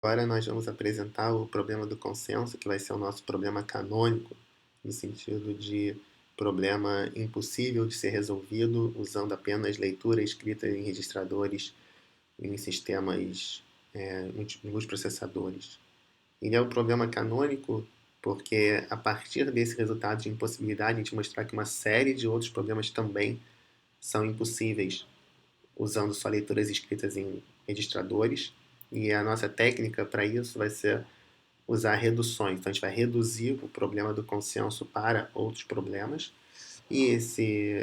Agora nós vamos apresentar o problema do consenso, que vai ser o nosso problema canônico, no sentido de problema impossível de ser resolvido usando apenas leitura escrita em registradores em sistemas multiprocessadores. Ele é o problema canônico porque, a partir desse resultado de impossibilidade, a gente mostrar que uma série de outros problemas também são impossíveis usando só leituras escritas em registradores. E a nossa técnica para isso vai ser usar reduções. Então a gente vai reduzir o problema do consenso para outros problemas. E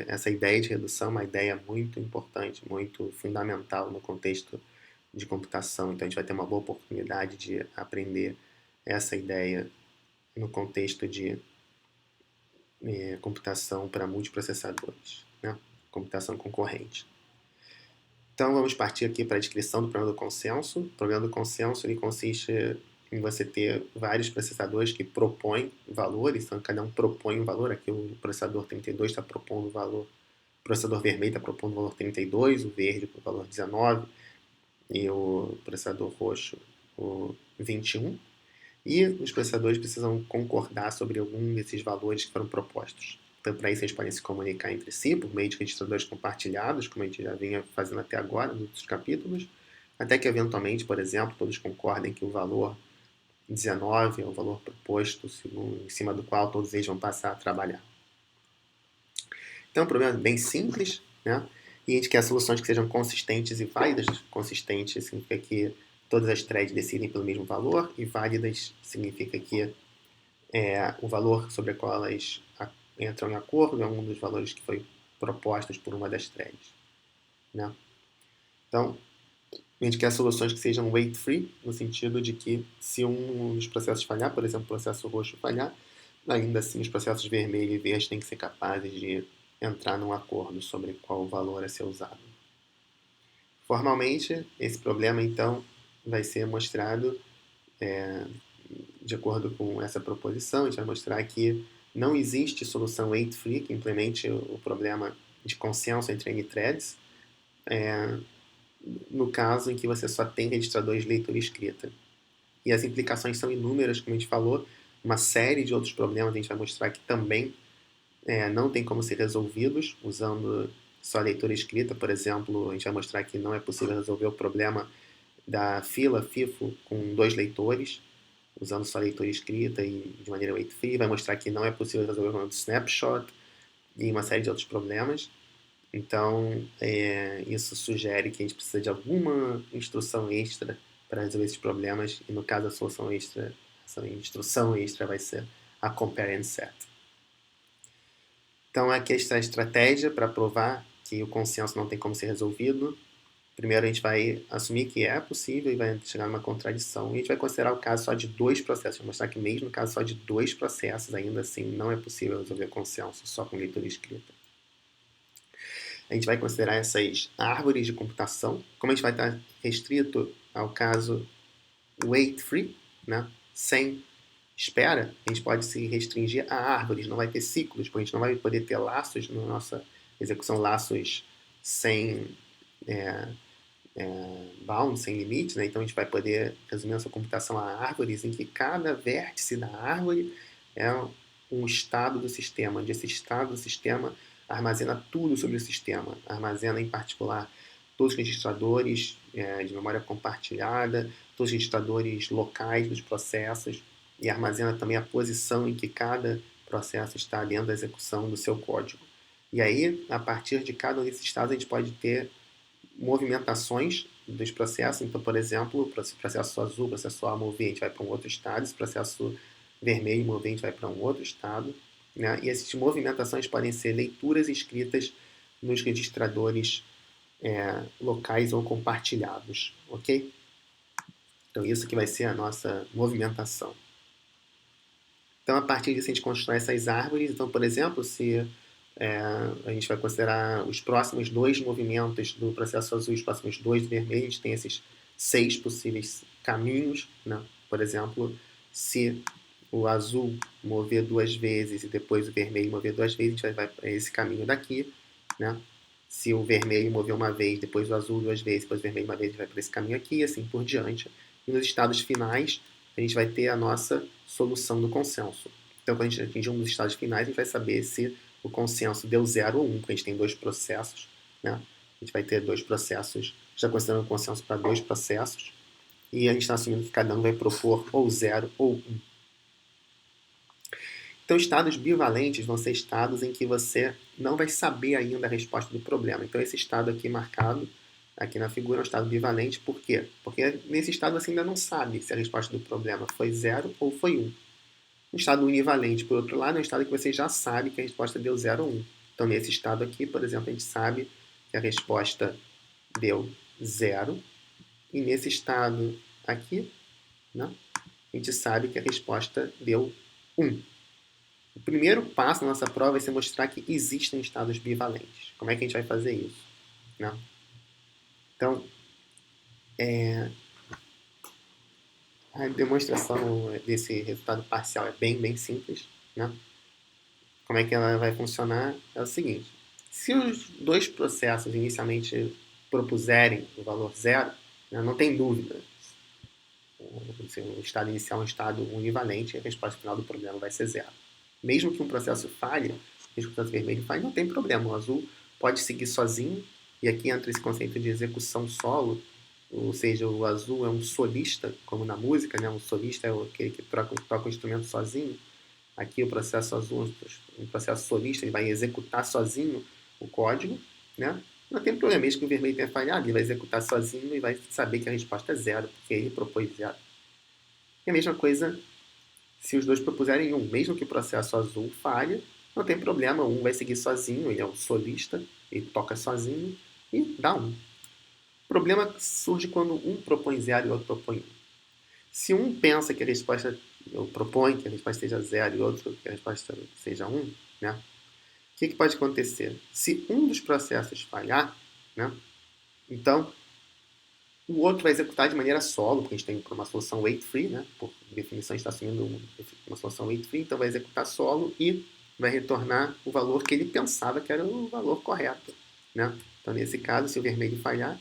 essa ideia de redução é uma ideia muito importante, muito fundamental no contexto de computação. Então a gente vai ter uma boa oportunidade de aprender essa ideia no contexto de computação para multiprocessadores, né? Computação concorrente. Então vamos partir aqui para a descrição do problema do consenso. O problema do consenso ele consiste em você ter vários processadores que propõem valores, então cada um propõe um valor. Aqui o processador 32 está propondo o valor, o processador vermelho está propondo o valor 32, o verde o valor 19 e o processador roxo o 21. E os processadores precisam concordar sobre algum desses valores que foram propostos. Então, para isso, eles podem se comunicar entre si por meio de registradores compartilhados, como a gente já vinha fazendo até agora, nos outros capítulos, até que, eventualmente, por exemplo, todos concordem que o valor 19 é o valor proposto em cima do qual todos eles vão passar a trabalhar. Então, é um problema bem simples, né? E a gente quer soluções que sejam consistentes e válidas. Consistentes significa que todas as threads decidem pelo mesmo valor, e válidas significa que o valor sobre o qual elas entram em acordo é um dos valores que foi propostos por uma das threads, né? Então, a gente quer soluções que sejam weight-free, no sentido de que se um dos processos falhar, por exemplo, o processo roxo falhar, ainda assim os processos vermelho e verde têm que ser capazes de entrar num acordo sobre qual valor a ser usado. Formalmente, esse problema, então, vai ser mostrado de acordo com essa proposição. A gente vai mostrar que não existe solução weight-free que implemente o problema de consenso entre N-threads, no caso em que você só tem registradores de leitura e escrita. E as implicações são inúmeras, como a gente falou. Uma série de outros problemas a gente vai mostrar que também não tem como ser resolvidos usando só leitura escrita. Por exemplo, a gente vai mostrar que não é possível resolver o problema da fila FIFO com 2 leitores, usando só leitura escrita e de maneira weight-free. Vai mostrar que não é possível resolver o problema do snapshot e uma série de outros problemas. Então, isso sugere que a gente precisa de alguma instrução extra para resolver esses problemas, e no caso a solução extra, essa instrução extra vai ser a compare and set. Então, aqui está a estratégia para provar que o consenso não tem como ser resolvido. Primeiro a gente vai assumir que é possível e vai chegar numa contradição. E a gente vai considerar o caso só de 2 processos. Vou mostrar que mesmo no caso só de 2 processos, ainda assim não é possível resolver consenso só com leitura escrita. A gente vai considerar essas árvores de computação. Como a gente vai estar restrito ao caso weight-free, né, sem espera, a gente pode se restringir a árvores, não vai ter ciclos, porque a gente não vai poder ter laços na nossa execução, laços sem bound, sem limite, né? Então a gente vai poder resumir essa computação a árvores em que cada vértice da árvore é um estado do sistema, onde esse estado do sistema armazena tudo sobre o sistema, armazena em particular todos os registradores de memória compartilhada, todos os registradores locais dos processos, e armazena também a posição em que cada processo está dentro da execução do seu código. E aí, a partir de cada um desses estados, a gente pode ter movimentações dos processos. Então, por exemplo, o processo azul, o processo A mover, a gente vai para um outro estado, esse processo vermelho mover, a gente vai para um outro estado, né? E essas movimentações podem ser leituras escritas nos registradores locais ou compartilhados, ok? Então, isso que vai ser a nossa movimentação. Então, a partir disso, a gente constrói essas árvores. Então, por exemplo, se a gente vai considerar os próximos 2 movimentos do processo azul e os próximos 2 do vermelho, a gente tem esses 6 possíveis caminhos, né? Por exemplo, se o azul mover 2 vezes e depois o vermelho mover 2 vezes, a gente vai para esse caminho daqui, né? Se o vermelho mover uma vez, depois o azul 2 vezes, depois o vermelho uma vez, a gente vai para esse caminho aqui, e assim por diante. E nos estados finais, a gente vai ter a nossa solução do consenso. Então, quando a gente atingir um dos estados finais, a gente vai saber se o consenso deu 0 ou 1, porque a gente tem dois processos, né? A gente vai ter dois processos, já considerando o consenso para dois processos, e a gente está assumindo que cada um vai propor ou 0 ou 1. Então, estados bivalentes vão ser estados em que você não vai saber ainda a resposta do problema. Então, esse estado aqui marcado, aqui na figura, é um estado bivalente. Por quê? Porque nesse estado você ainda não sabe se a resposta do problema foi 0 ou foi 1. Um estado univalente, por outro lado, é um estado que você já sabe que a resposta deu 0 ou 1. Então, nesse estado aqui, por exemplo, a gente sabe que a resposta deu 0. E nesse estado aqui, né, a gente sabe que a resposta deu 1. O primeiro passo da nossa prova vai ser mostrar que existem estados bivalentes. Como é que a gente vai fazer isso? Né? Então, a demonstração desse resultado parcial é bem simples. Né? Como é que ela vai funcionar? É o seguinte: se os dois processos inicialmente propuserem o valor 0, né, não tem dúvida. O estado inicial é um estado univalente e a resposta final do problema vai ser 0. Mesmo que um processo falhe, mesmo que o processo vermelho falhe, não tem problema. O azul pode seguir sozinho, e aqui entra esse conceito de execução solo, ou seja, o azul é um solista, como na música, né? Um solista é aquele que toca o instrumento sozinho. Aqui o processo azul é um processo solista, ele vai executar sozinho o código, né? Não tem problema, mesmo que o vermelho tenha falhado, ele vai executar sozinho e vai saber que a resposta é 0, porque ele propôs 0. E a mesma coisa se os dois propuserem 1, mesmo que o processo azul falhe, não tem problema, um vai seguir sozinho, ele é um solista, ele toca sozinho e dá 1. O problema surge quando um propõe 0 e o outro propõe 1. Se um pensa que a resposta, ou propõe que a resposta seja 0 e o outro que a resposta seja 1, né? O que pode acontecer? Se um dos processos falhar, né? Então o outro vai executar de maneira solo, porque a gente tem uma solução weight-free, né? Por definição a gente está assumindo uma solução weight-free, então vai executar solo e vai retornar o valor que ele pensava que era o valor correto, né? Então nesse caso, se o vermelho falhar,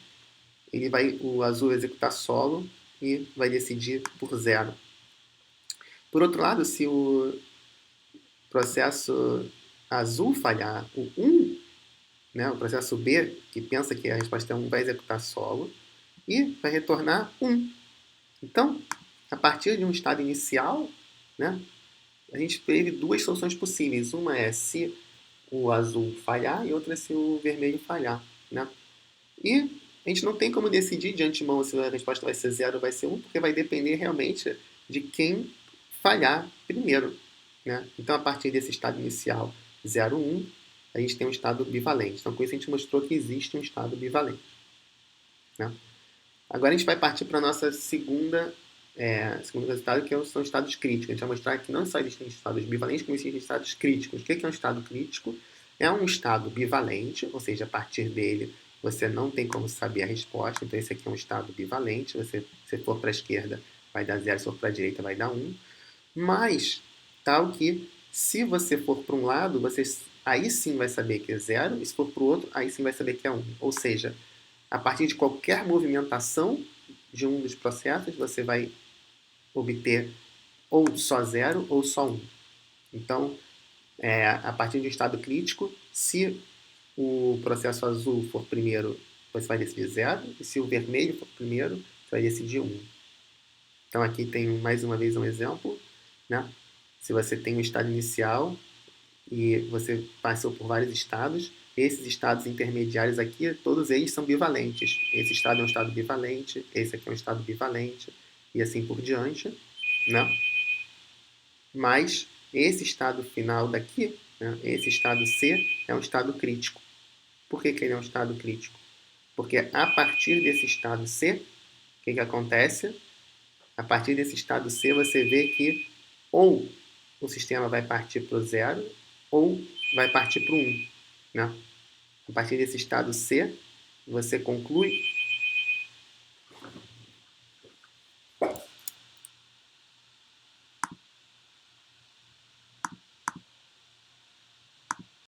o azul executar solo e vai decidir por 0. Por outro lado, se o processo azul falhar, o 1, né, o processo B, que pensa que a resposta é 1, vai executar solo e vai retornar 1. Então, a partir de um estado inicial, né, a gente teve duas soluções possíveis. Uma é se o azul falhar e outra é se o vermelho falhar. Né? E a gente não tem como decidir de antemão se a resposta vai ser 0 ou vai ser 1, porque vai depender realmente de quem falhar primeiro. Né? Então, a partir desse estado inicial 0, 1, a gente tem um estado bivalente. Então, com isso, a gente mostrou que existe um estado bivalente. Né? Agora, a gente vai partir para a nossa segundo resultado, que são estados críticos. A gente vai mostrar que não só existem estados bivalentes, como existem estados críticos. O que é um estado crítico? É um estado bivalente, ou seja, a partir dele você não tem como saber a resposta. Então, esse aqui é um estado bivalente. Se for para a esquerda, vai dar 0, se for para a direita, vai dar 1. Mas, tal que, se você for para um lado, você aí sim vai saber que é 0, e se for para o outro, aí sim vai saber que é 1. Ou seja, a partir de qualquer movimentação de um dos processos, você vai obter ou só 0 ou só 1. Então, a partir de um estado crítico, se o processo azul for primeiro, você vai decidir 0, e se o vermelho for primeiro, você vai decidir 1. Então, aqui tem mais uma vez um exemplo. Né? Se você tem um estado inicial e você passou por vários estados, esses estados intermediários aqui, todos eles são bivalentes. Esse estado é um estado bivalente, esse aqui é um estado bivalente, e assim por diante. Né? Mas esse estado final daqui, né, esse estado C, é um estado crítico. Por que ele é um estado crítico? Porque a partir desse estado C, o que acontece? A partir desse estado C, você vê que ou o sistema vai partir para o 0 ou vai partir para o 1. Né? A partir desse estado C, você conclui